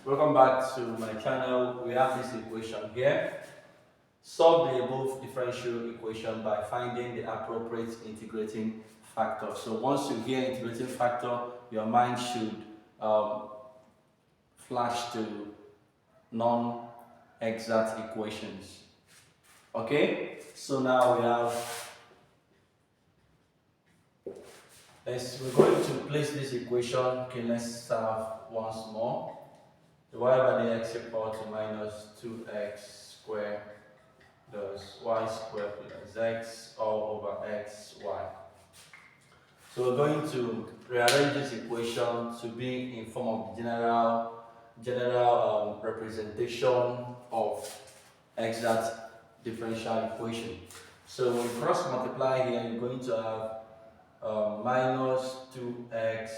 Welcome back to my channel. We have this equation here. Solve the above differential equation by finding the appropriate integrating factor. So once you hear integrating factor, your mind should flash to non-exact equations. Okay, so now we have, we're going to place this equation. Okay, let's start once more. The y by the x equal to minus 2x squared plus y squared plus x all over xy. So we're going to rearrange this equation to be in form of general representation of exact differential equation. So when we cross multiply here, you're going to have minus 2x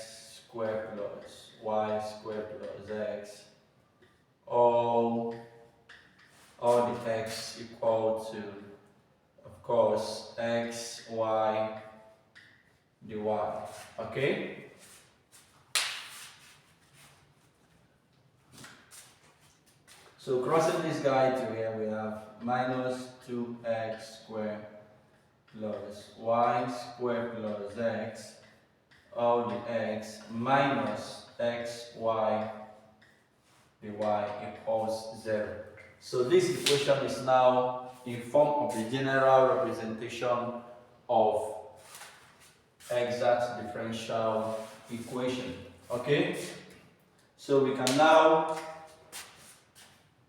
squared plus y squared plus x all the x equal to, of course, x, y, dy. Okay? So crossing this guy to here, we have minus 2x squared plus y squared plus x all the x minus x, y, dy equals 0. So this equation is now in form of the general representation of exact differential equation. Okay? So we can now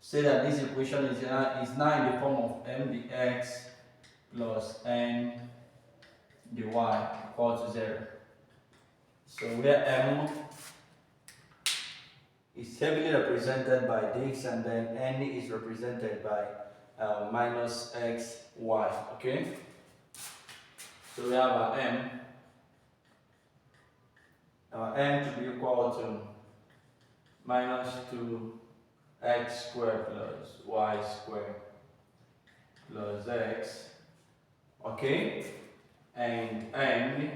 say that this equation is now in the form of m dx plus n dy equal to 0. So where m is heavily represented by this, and then n is represented by minus x, y. Okay? So we have our m to be equal to minus 2x squared plus y squared plus x. Okay? And n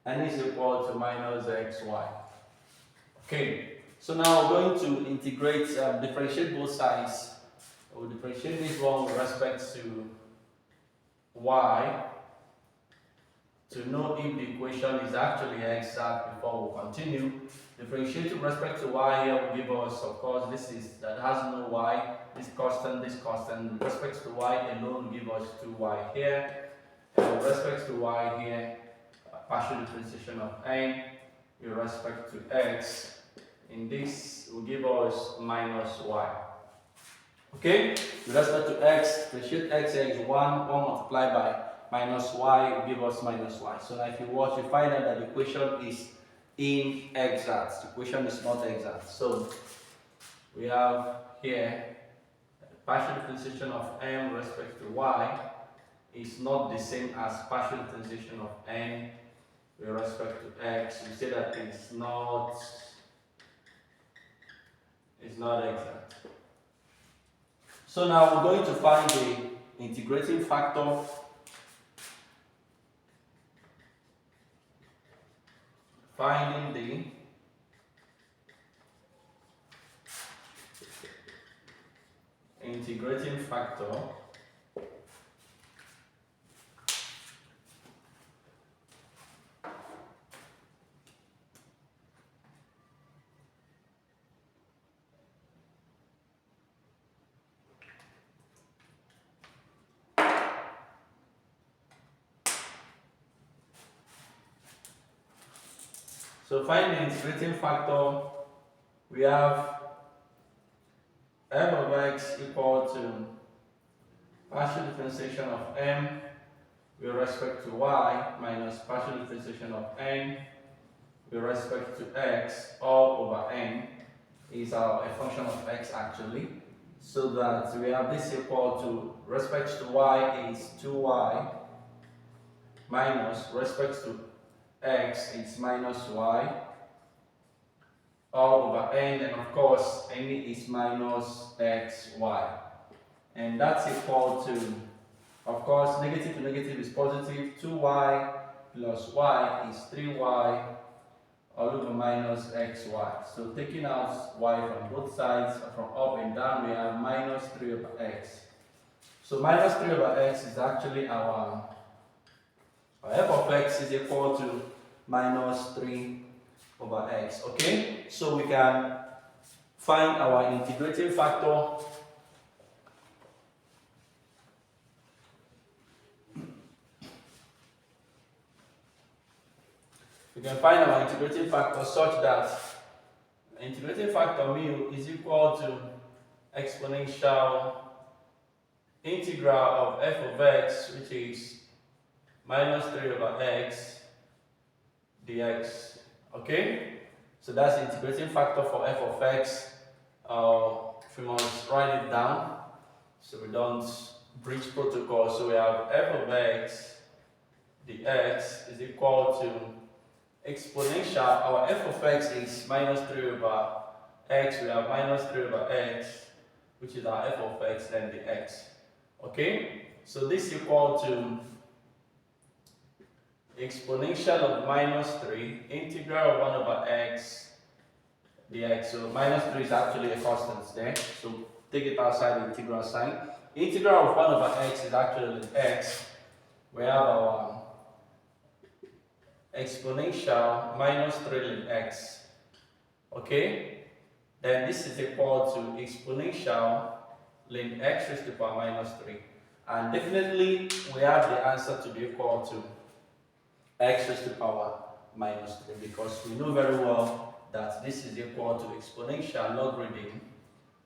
is equal to minus xy. Okay, so now we're going to integrate, differentiate both sides. We'll differentiate this one with respect to y to know if the equation is actually exact before we continue. Differentiate with respect to y here will give us, of course, that has no y, this constant. With respect to y alone will give us 2y here. And with respect to y here, partial differentiation of n with respect to x. In this will give us minus y. Okay? With respect to x, differentiate x here is 1 multiplied by minus y will give us minus y. So now if you watch, you find out that the equation is inexact. The equation is not exact. So we have here partial differentiation of m with respect to y is not the same as partial differentiation of n with respect to x. We say that it's not exact. So now we're going to find the integrating factor. Finding the integrating factor So find the integrating factor. We have f of x equal to partial differentiation of m with respect to y minus partial differentiation of n with respect to x all over n is a function of x actually. So that we have this equal to respect to y is 2y minus respect to x is minus y all over n, and of course n is minus xy, and that's equal to, of course, negative to negative is positive. 2y plus y is 3y all over minus xy. So taking out y from both sides, from up and down, we have minus 3 over x. So minus 3 over x is actually our f of x is equal to minus 3 over x. Okay, so we can find our integrating factor. We can find our integrating factor such that integrating factor mu is equal to exponential integral of f of x, which is minus 3 over x dx. Okay, so that's the integrating factor for f of x. We must write it down so we don't breach protocol. So we have f of x dx is equal to exponential. Our f of x is minus 3 over x. We have minus 3 over x, which is our f of x, then the x. Okay, so this is equal to exponential of minus 3 integral of 1 over x dx. So minus 3 is actually a constant there. So take it outside the integral sign. Integral of 1 over x is actually x. We have our exponential minus 3 ln x. Okay, then this is equal to exponential ln x raised to the power minus 3. And definitely we have the answer to be equal to x raised to the power minus 3, because we know very well that this is equal to exponential logarithm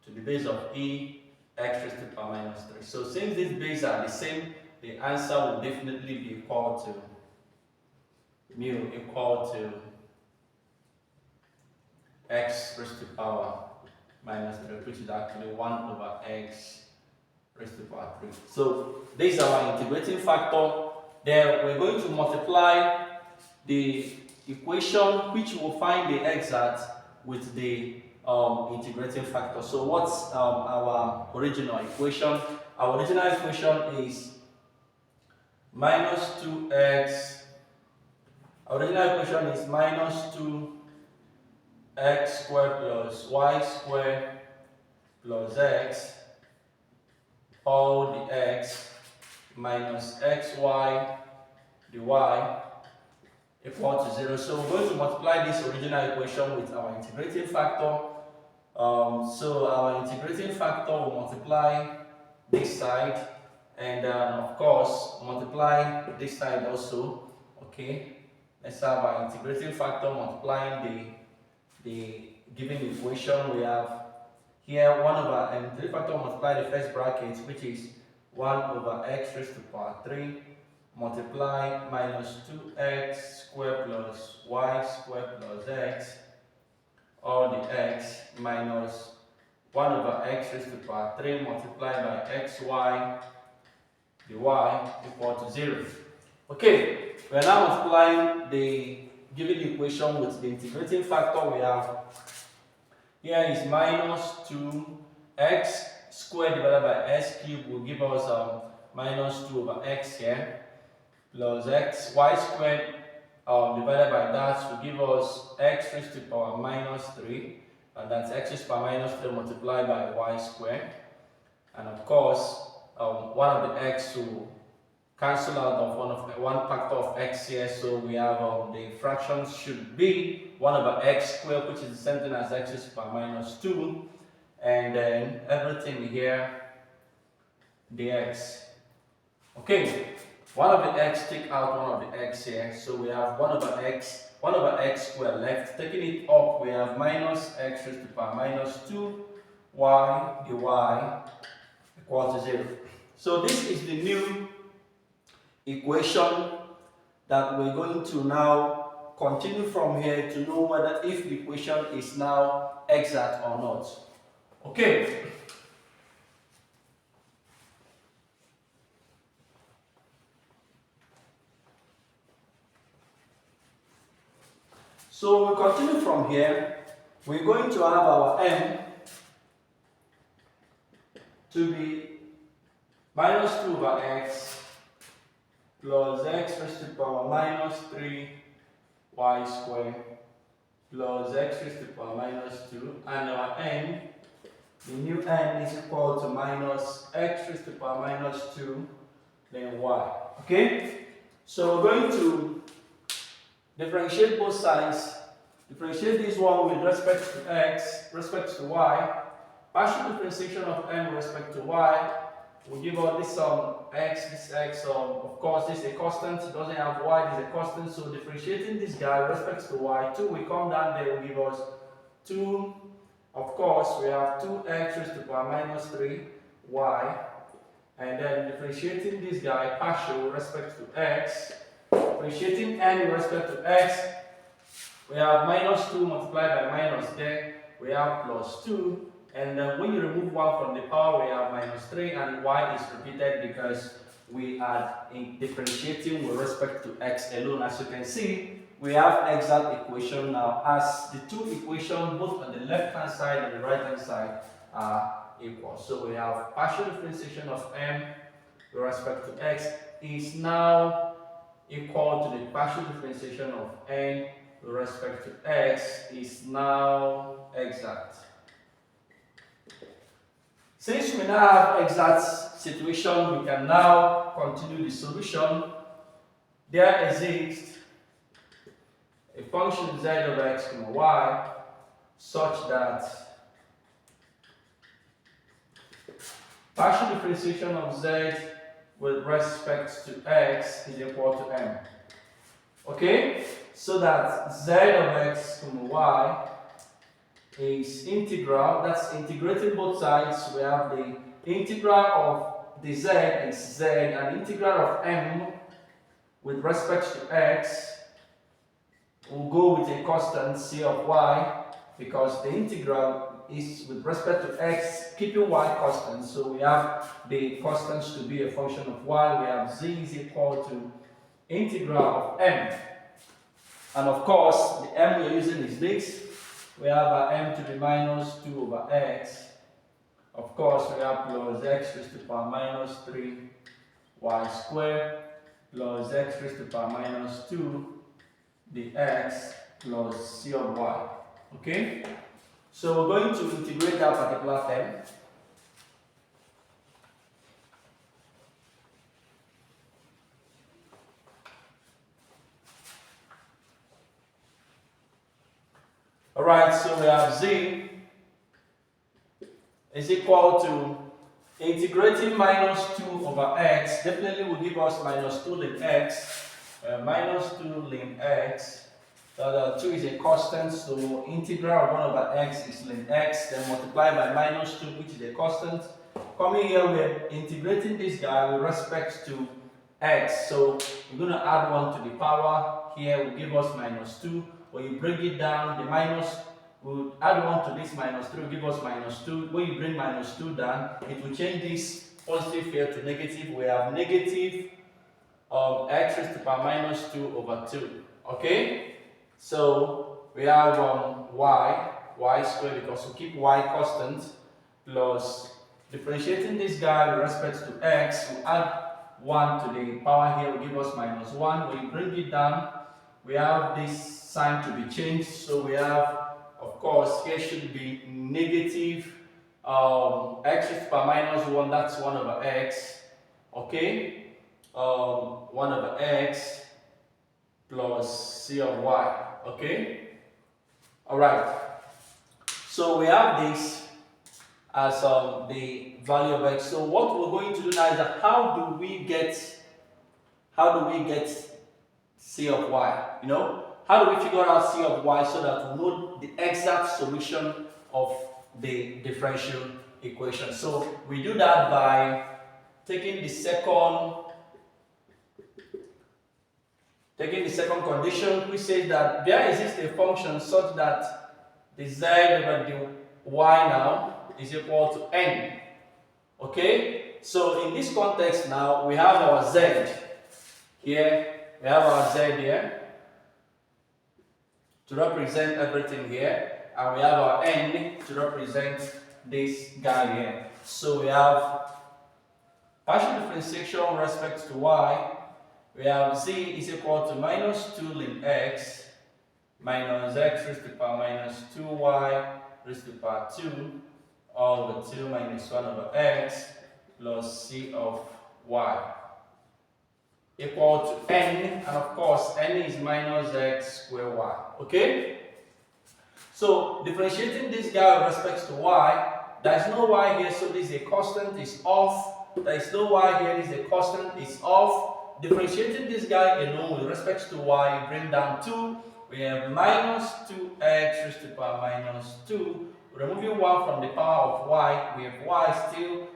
to the base of e x raised to the power minus 3. So since these bases are the same, the answer will definitely be equal to mu equal to x raised to the power minus 3, which is actually 1 over x raised to the power 3. So this is our integrating factor. Then we're going to multiply the equation which will find the x at with the integrating factor. So what's our original equation? Our original equation is minus 2x. Our original equation is minus 2x squared plus y squared plus x all the x minus xy dy equal to 0. So we're going to multiply this original equation with our integrating factor. So our integrating factor will multiply this side, and of course multiply this side also. Okay, let's have our integrating factor multiplying the given equation. We have here 1 over integrating factor multiply the first bracket, which is 1 over x raised to the power 3 multiply minus 2x squared plus y squared plus x all the x minus 1 over x raised to the power 3 multiplied by xy dy equal to 0. Okay, we are now multiplying the given equation with the integrating factor. We have here is minus 2x squared divided by x cubed will give us minus 2 over x here, plus x y squared divided by that will give us x raised to the power minus 3, and that's x raised to the power minus 3 multiplied by y squared. And of course, one of the x will cancel out of one factor of x here, so we have the fractions should be 1 over x squared, which is the same thing as x raised to the power minus 2, and then everything here dx. Okay, 1 of the x, take out 1 of the x here, so we have 1 over x squared left. Taking it up, we have minus x raised to the power minus 2 y dy equal to 0. So this is the new equation that we're going to now continue from here to know whether if the equation is now exact or not. Okay. So we continue from here. We're going to have our m to be minus 2 over x plus x raised to the power minus 3 y squared plus x raised to the power minus 2, and our n, the new n is equal to minus x raised to the power minus 2, then y. Okay? So we're going to differentiate both sides. Differentiate this one with respect to x, respect to y. Partial differentiation of n with respect to y will give us this x, of course this is a constant, it doesn't have y, this is a constant, so differentiating this guy with respect to y, 2 will come down there, will give us 2, of course we have 2x raised to the power minus 3y, and then differentiating this guy partial with respect to x, differentiating n with respect to x, we have minus 2 multiplied by minus there, we have plus 2, and when you remove 1 from the power, we have minus 3, and y is repeated because we are differentiating with respect to x alone. As you can see, we have exact equation now, as the two equations, both on the left hand side and the right hand side, are equal. So we have partial differentiation of m with respect to x is now equal to the partial differentiation of n with respect to x is now exact. Since we now have exact situation, we can now continue the solution. There exists a function z over x comma y such that partial differentiation of z with respect to x is equal to m. Okay? So that z of x comma y is integral, that's integrating both sides. We have the integral of the z is z, and integral of m with respect to x will go with a constant c of y, because the integral is with respect to x, keeping y constant. So we have the constants to be a function of y. We have z is equal to integral of m, and of course the m we're using is this. We have our m to the minus 2 over x. Of course, we have plus x raised to the power minus 3y squared plus x raised to the power minus 2 dx plus c of y. Okay? So we're going to integrate that particular term. Alright, so we have z is equal to integrating minus 2 over x, definitely will give us minus 2 ln x, minus 2 ln x. The 2 is a constant, so integral of 1 over x is ln x, then multiplied by minus 2, which is a constant. Coming here, we're integrating this guy with respect to x, so we're going to add 1 to the power. Here will give us minus 2. When you bring it down, the minus will add 1 to this minus 3 will give us minus 2. When you bring minus 2 down, it will change this positive here to negative. We have negative of x raised to the power minus 2 over 2. Okay? So we have y squared, because we keep y constant, plus differentiating this guy with respect to x, we add 1 to the power here will give us minus 1. When you bring it down, we have this sign to be changed, so we have, of course, here should be negative x raised to the power minus 1, that's 1 over x, okay, 1 over x plus c of y, okay. Alright, so we have this as the value of x. So what we're going to do now is that how do we get c of y, you know? How do we figure out c of y so that we know the exact solution of the differential equation? So we do that by taking the second condition, which says that there exists a function such that the z over the y now is equal to n. Okay? So in this context now, we have our z here, we have our z here to represent everything here, and we have our n to represent this guy here. So we have partial differentiation with respect to y. We have z is equal to minus 2 ln x minus x raised to the power minus 2y raised to the power 2 all over 2 minus 1 over x plus c of y equal to n, and of course n is minus x squared y. Okay? So differentiating this guy with respect to y, there is no y here, so this is a constant, is off. There is no y here, this is a constant, is off. Differentiating this guy alone with respect to y, you bring down 2. We have minus 2x raised to the power minus 2. Removing 1 from the power of y, we have y still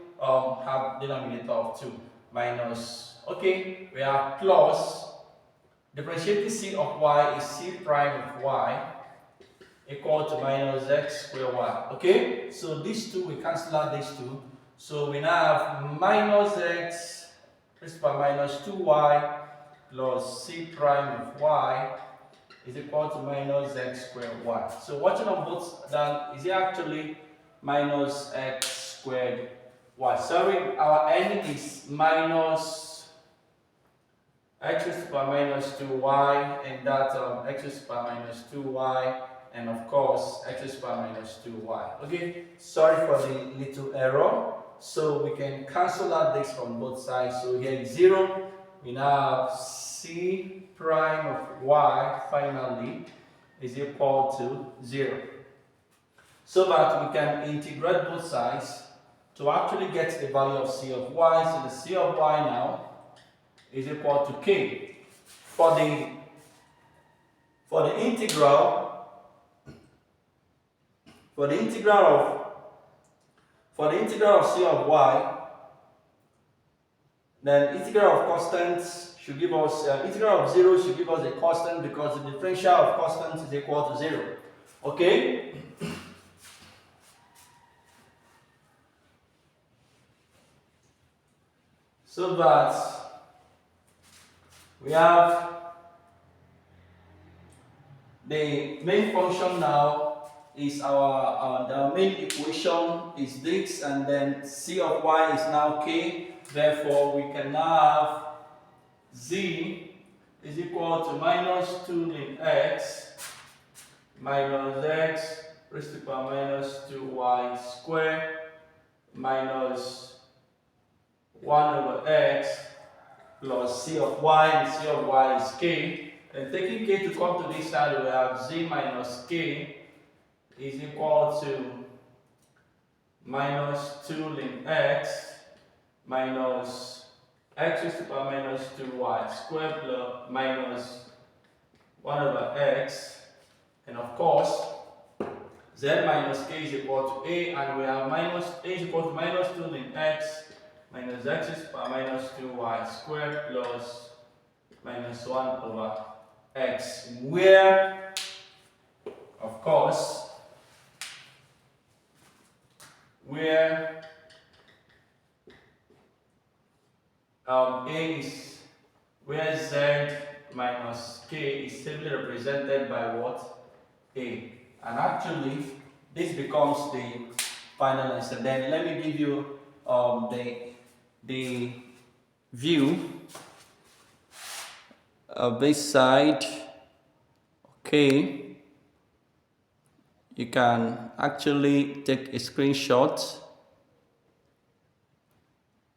have denominator of 2. Minus, okay, we have plus, differentiating c of y is c prime of y equal to minus x squared y. Okay, so these two, we cancel out these two. So we now have minus x raised to the power minus 2y plus c prime of y is equal to minus x squared y. So watching on both down, is it actually minus x squared y? Sorry, our n is minus x raised to the power minus 2y, and that x raised to the power minus 2y, and of course x raised to the power minus 2y. Okay, sorry for the little error. So we can cancel out this from both sides. So here is 0. We now have c prime of y finally is equal to 0. So that we can integrate both sides to actually get the value of c of y. So the c of y now is equal to k. For the integral of c of y, then integral of constants should give us, integral of 0 should give us a constant, because the differential of constants is equal to 0. Okay? So that we have the main function now is the main equation is this, and then c of y is now k. Therefore, we can now have z is equal to minus 2 ln x minus x raised to the power minus 2y squared minus 1 over x plus c of y, and c of y is k. And taking k to come to this side, we have z minus k is equal to minus 2 ln x minus x raised to the power minus 2y squared plus minus 1 over x, and of course z minus k is equal to a, and we have minus a is equal to minus 2 ln x minus x raised to the power minus 2y squared plus minus 1 over x, where of course where a is, where z minus k is simply represented by what? A. And actually this becomes the final answer. Then let me give you the view of this side. Okay, you can actually take a screenshot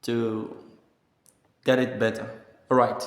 to get it better. All right.